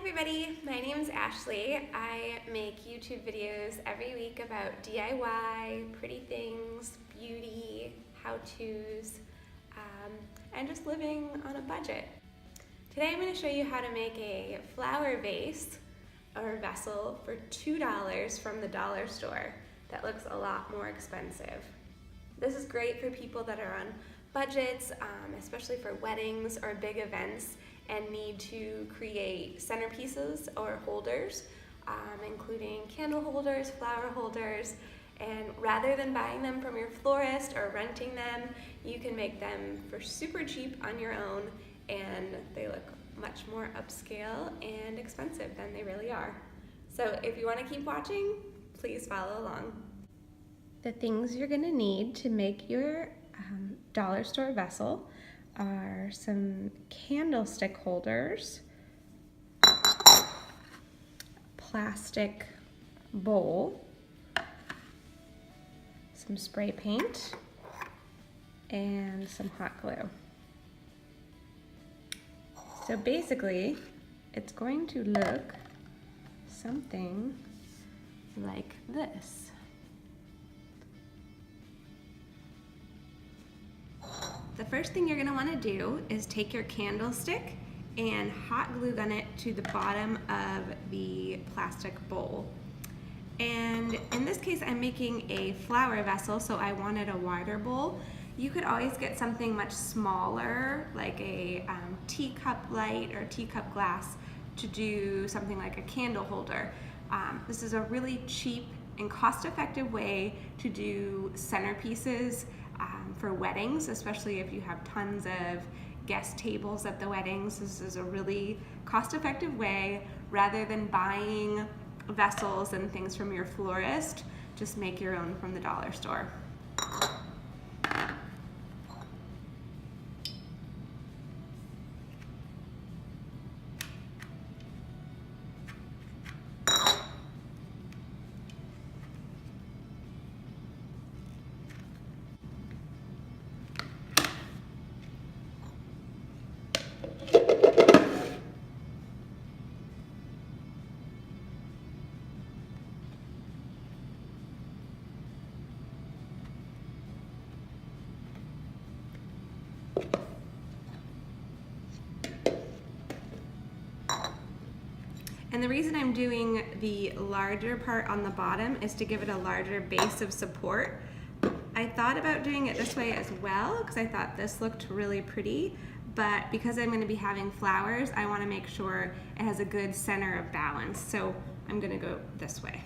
everybody, my name is Ashley. I make YouTube videos every week about DIY, pretty things, beauty, how-tos, and just living on a budget. Today I'm going to show you how to make a flower vase or vessel for $2 from the dollar store that looks a lot more expensive. This is great for people that are on budgets, especially for weddings or big events, and need to create centerpieces or holders, including candle holders, flower holders, and rather than buying them from your florist or renting them, you can make them for super cheap on your own, and they look much more upscale and expensive than they really are. So if you want to keep watching, please follow along. The things you're going to need to make your dollar store vessel are some candlestick holders, plastic bowl, some spray paint, and some hot glue. So basically, it's going to look something like this. The first thing you're going to want to do is take your candlestick and hot glue gun it to the bottom of the plastic bowl. And in this case, I'm making a flower vessel, so I wanted a wider bowl. You could always get something much smaller, like a teacup light or teacup glass, to do something like a candle holder. This is a really cheap and cost-effective way to do centerpieces for weddings, especially if you have tons of guest tables at the weddings. This is a really cost-effective way. Rather than buying vessels and things from your florist, just make your own from the dollar store. And the reason I'm doing the larger part on the bottom is to give it a larger base of support. I thought about doing it this way as well because I thought this looked really pretty, but because I'm going to be having flowers, I want to make sure it has a good center of balance. So I'm going to go this way.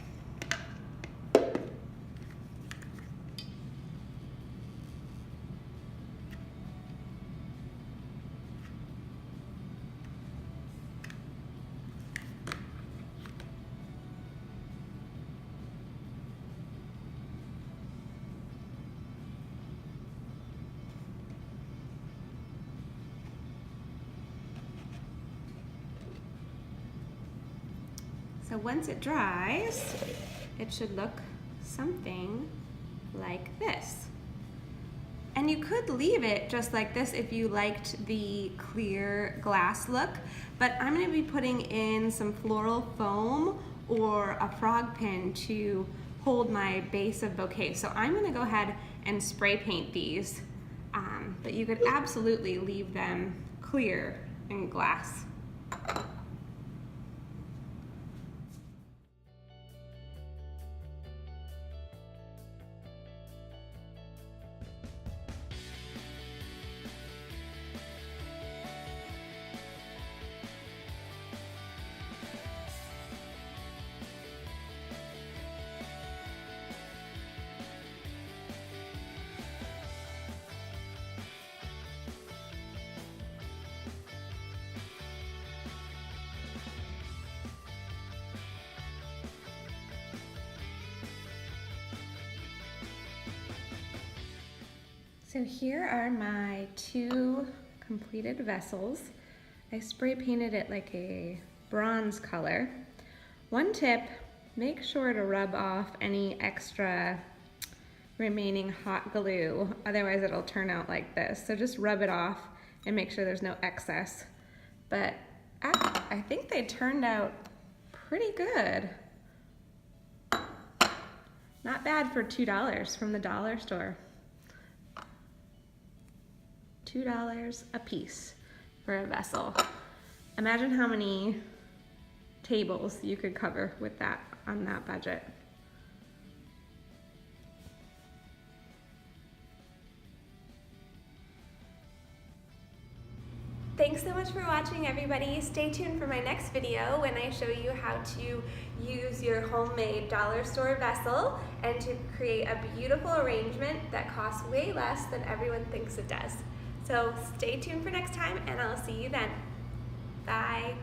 So once it dries, it should look something like this. And you could leave it just like this if you liked the clear glass look, but I'm going to be putting in some floral foam or a frog pin to hold my base of bouquet. So I'm going to go ahead and spray paint these, but you could absolutely leave them clear in glass. So here are my two completed vessels. I spray painted it like a bronze color. One tip, make sure to rub off any extra remaining hot glue, otherwise it'll turn out like this. So just rub it off and make sure there's no excess. But I think they turned out pretty good. Not bad for $2 from the dollar store. $2 a piece for a vessel. Imagine how many tables you could cover with that on that budget. Thanks so much for watching, everybody. Stay tuned for my next video when I show you how to use your homemade dollar store vessel and to create a beautiful arrangement that costs way less than everyone thinks it does. So stay tuned for next time, and I'll see you then. Bye.